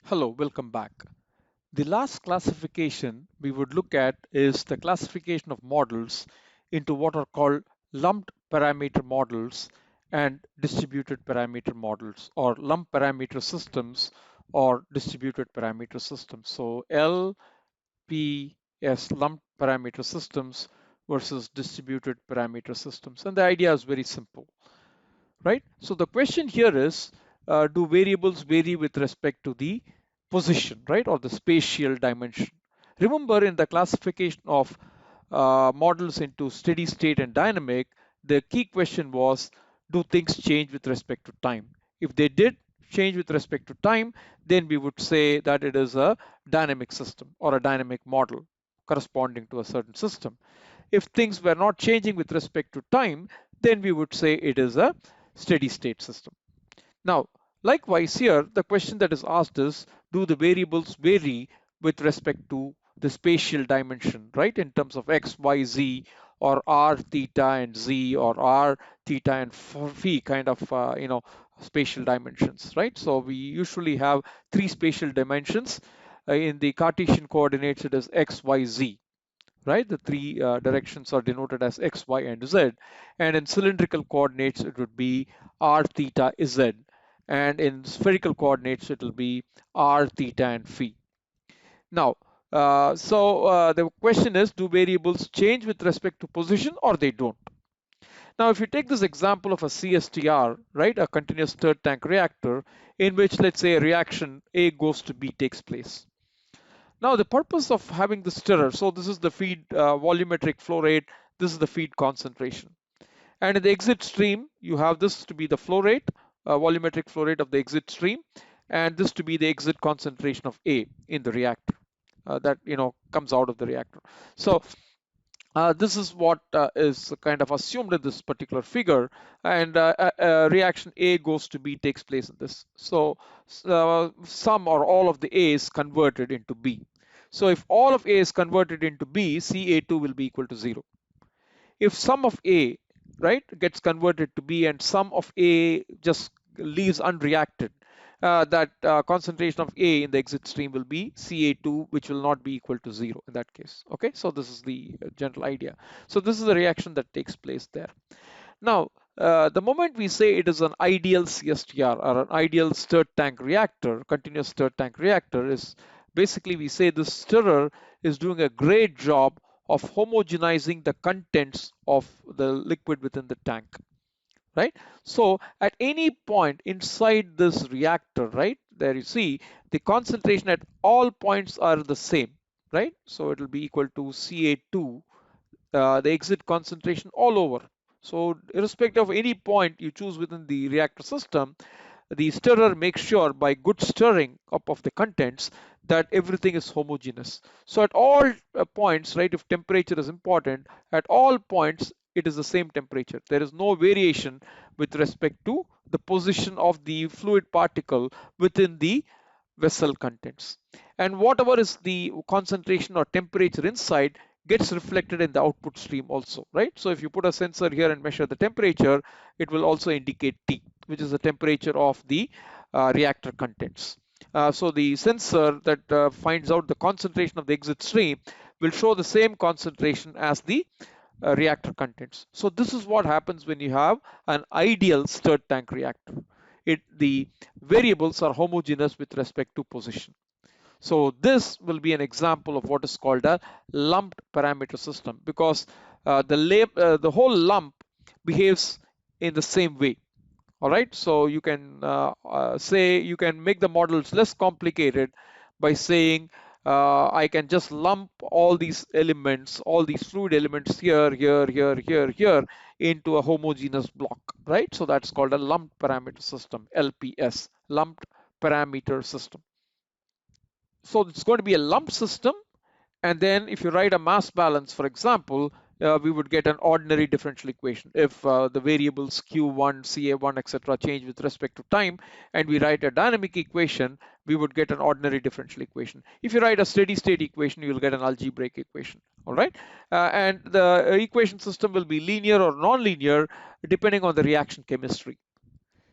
Hello, welcome back. The last classification we would look at is the classification of models into what are called lumped parameter models and distributed parameter models, or lumped parameter systems or distributed parameter systems. So LPS, lumped parameter systems versus distributed parameter systems. And the idea is very simple, right? So the question here is, do variables vary with respect to the position, right, or the spatial dimension? Remember, in the classification of models into steady state and dynamic, the key question was, do things change with respect to time? If they did change with respect to time, then we would say that it is a dynamic system or a dynamic model corresponding to a certain system. If things were not changing with respect to time, then we would say it is a steady state system. Now, likewise here, the question that is asked is, do the variables vary with respect to the spatial dimension, right? In terms of x, y, z, or r, theta, and z, or r, theta, and phi kind of, spatial dimensions, right? So we usually have three spatial dimensions. In the Cartesian coordinates, it is x, y, z, right? The three directions are denoted as x, y, and z. And in cylindrical coordinates, it would be r, theta, z. And in spherical coordinates, it will be r, theta, and phi. Now, the question is, do variables change with respect to position or they don't? Now, if you take this example of a CSTR, right, a continuous stirred tank reactor, in which, let's say, a reaction A goes to B takes place. Now, the purpose of having the stirrer, so this is the feed volumetric flow rate, this is the feed concentration. And in the exit stream, you have this to be the flow rate, volumetric flow rate of the exit stream, and this to be the exit concentration of A in the reactor that comes out of the reactor. So this is what is kind of assumed in this particular figure, and reaction A goes to B takes place in this. So some or all of the A is converted into B. So if all of A is converted into B, Ca2 will be equal to 0. If sum of A, right, gets converted to B and sum of A just leaves unreacted, that concentration of A in the exit stream will be Ca2, which will not be equal to 0 in that case. Okay, so this is the general idea. So this is the reaction that takes place there. Now, the moment we say it is an ideal CSTR or an ideal stirred tank reactor, continuous stirred tank reactor, is basically we say this stirrer is doing a great job of homogenizing the contents of the liquid within the tank, right? So at any point inside this reactor, right, there you see the concentration at all points are the same, right? So it will be equal to Ca2, the exit concentration all over. So irrespective of any point you choose within the reactor system, the stirrer makes sure by good stirring up of the contents that everything is homogeneous. So at all points, right, if temperature is important, at all points it is the same temperature. There is no variation with respect to the position of the fluid particle within the vessel contents. And whatever is the concentration or temperature inside gets reflected in the output stream also, right? So if you put a sensor here and measure the temperature, it will also indicate T, which is the temperature of the reactor contents. So the sensor that finds out the concentration of the exit stream will show the same concentration as the reactor contents. So this is what happens when you have an ideal stirred tank reactor. The variables are homogeneous with respect to position. So this will be an example of what is called a lumped parameter system, because the whole lump behaves in the same way. All right, so you can say you can make the models less complicated by saying I can just lump all these elements, all these fluid elements here, here into a homogeneous block, right? So that's called a lumped parameter system, LPS, lumped parameter system. So it's going to be a lump system, and then if you write a mass balance, for example, we would get an ordinary differential equation if the variables q1, ca1, etc. change with respect to time, and we write a dynamic equation, we would get an ordinary differential equation. If you write a steady state equation, you will get an algebraic equation. All right, and the equation system will be linear or non-linear depending on the reaction chemistry.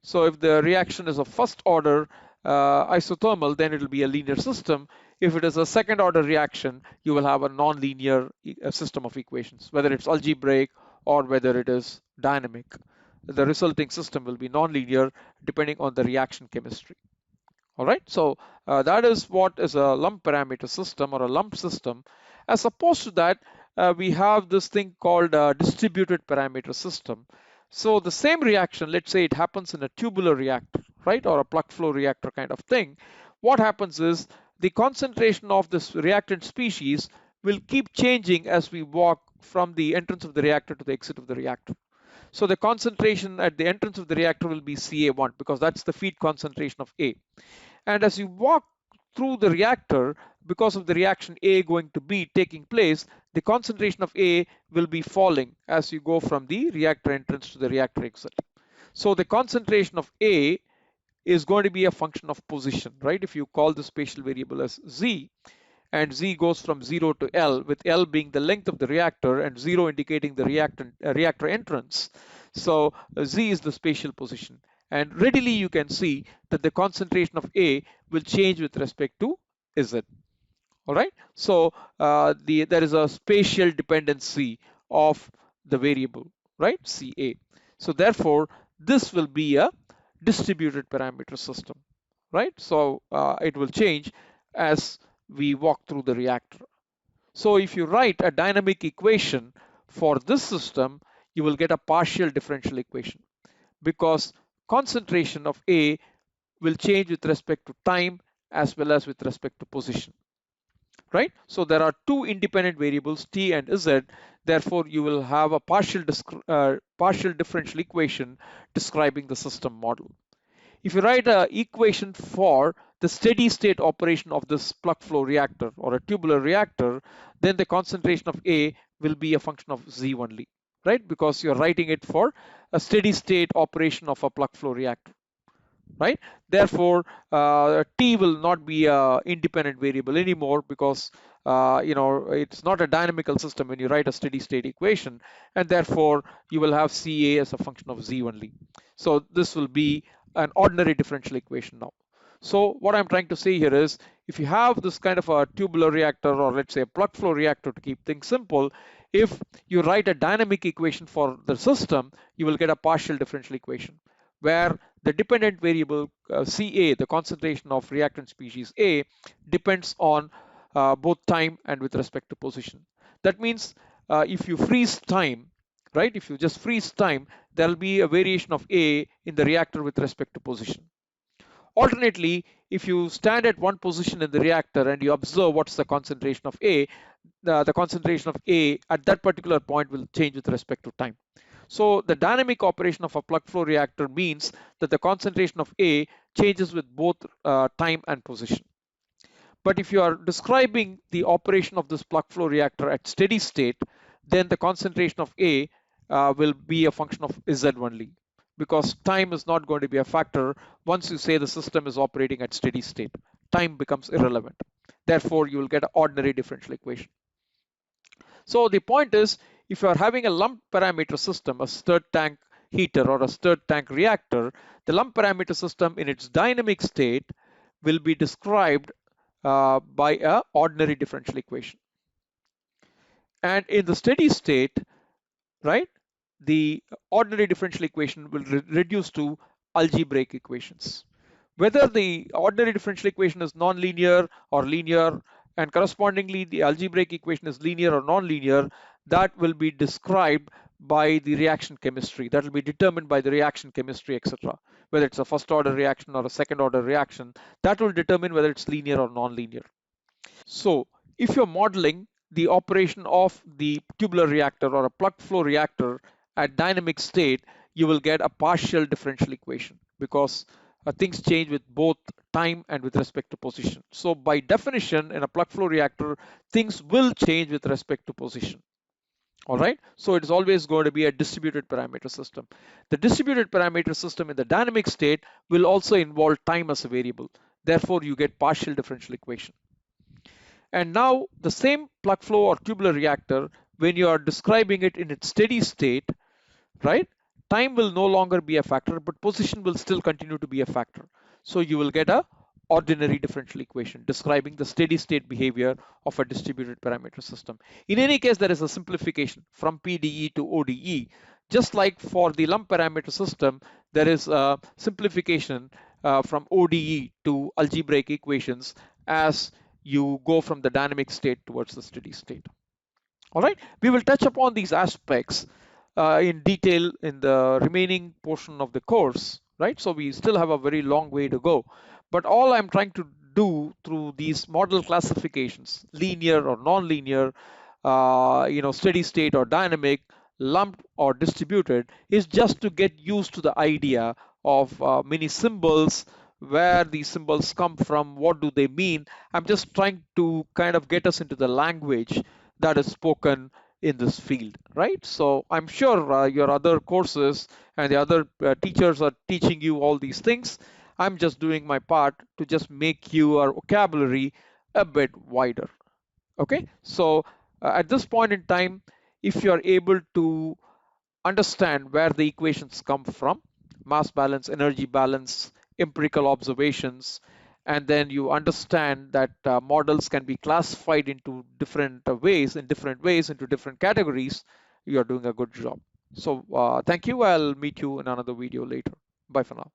So if the reaction is of first order, isothermal, then it will be a linear system. If it is a second order reaction, you will have a non-linear system of equations, whether it's algebraic or whether it is dynamic. The resulting system will be non-linear depending on the reaction chemistry. All right, so that is what is a lump parameter system or a lump system. As opposed to that, we have this thing called a distributed parameter system. So the same reaction, let's say it happens in a tubular reactor, right, or a plug flow reactor kind of thing. What happens is the concentration of this reactant species will keep changing as we walk from the entrance of the reactor to the exit of the reactor. So the concentration at the entrance of the reactor will be Ca1 because that's the feed concentration of A. And as you walk through the reactor, because of the reaction A going to B taking place, the concentration of A will be falling as you go from the reactor entrance to the reactor exit. So the concentration of A is going to be a function of position, right? If you call the spatial variable as Z, and Z goes from 0 to L, with L being the length of the reactor and 0 indicating the reactor entrance. So Z is the spatial position. And readily you can see that the concentration of A will change with respect to Z. All right. So there is a spatial dependency of the variable, right? Ca. So therefore, this will be a distributed parameter system, right? So it will change as we walk through the reactor. So if you write a dynamic equation for this system, you will get a partial differential equation because concentration of A will change with respect to time as well as with respect to position, right? So there are two independent variables, T and Z. Therefore, you will have a partial differential equation describing the system model. If you write an equation for the steady state operation of this plug flow reactor or a tubular reactor, then the concentration of A will be a function of Z only, right? Because you're writing it for a steady state operation of a plug flow reactor, right? Therefore, T will not be an independent variable anymore because it's not a dynamical system when you write a steady state equation, and therefore you will have Ca as a function of Z only. So this will be an ordinary differential equation now. So what I'm trying to say here is, if you have this kind of a tubular reactor, or let's say a plug flow reactor to keep things simple, if you write a dynamic equation for the system, you will get a partial differential equation where the dependent variable Ca, the concentration of reactant species A, depends on both time and with respect to position. That means if you freeze time, right, if you just freeze time, there will be a variation of A in the reactor with respect to position. Alternately, if you stand at one position in the reactor and you observe what's the concentration of A, the concentration of A at that particular point will change with respect to time. So the dynamic operation of a plug flow reactor means that the concentration of A changes with both time and position. But if you are describing the operation of this plug flow reactor at steady state, then the concentration of A will be a function of Z only, because time is not going to be a factor once you say the system is operating at steady state. Time becomes irrelevant. Therefore, you will get an ordinary differential equation. So the point is, if you are having a lump parameter system, a stirred tank heater or a stirred tank reactor, the lump parameter system in its dynamic state will be described by an ordinary differential equation. And in the steady state, right, the ordinary differential equation will reduce to algebraic equations. Whether the ordinary differential equation is nonlinear or linear, and correspondingly the algebraic equation is linear or nonlinear, that will be described by the reaction chemistry. That will be determined by the reaction chemistry, etc. Whether it's a first order reaction or a second order reaction, that will determine whether it's linear or nonlinear. So if you're modeling the operation of the tubular reactor or a plug flow reactor at dynamic state, you will get a partial differential equation because things change with both time and with respect to position. So by definition, in a plug flow reactor, things will change with respect to position. All right, so it is always going to be a distributed parameter system. The distributed parameter system in the dynamic state will also involve time as a variable. Therefore, you get partial differential equation. And now the same plug flow or tubular reactor, when you are describing it in its steady state, right, time will no longer be a factor, but position will still continue to be a factor. So you will get a ordinary differential equation describing the steady state behavior of a distributed parameter system. In any case, there is a simplification from PDE to ODE. Just like for the lump parameter system, there is a simplification from ODE to algebraic equations as you go from the dynamic state towards the steady state. All right, we will touch upon these aspects in detail in the remaining portion of the course, right? So we still have a very long way to go. But all I'm trying to do through these model classifications, linear or non-linear, steady state or dynamic, lumped or distributed, is just to get used to the idea of many symbols, where these symbols come from, what do they mean. I'm just trying to kind of get us into the language that is spoken in this field, right? So I'm sure your other courses and the other teachers are teaching you all these things. I'm just doing my part to just make your vocabulary a bit wider. Okay, so at this point in time, if you're able to understand where the equations come from, mass balance, energy balance, empirical observations, and then you understand that models can be classified into different ways, into different categories, you are doing a good job. So thank you. I'll meet you in another video later. Bye for now.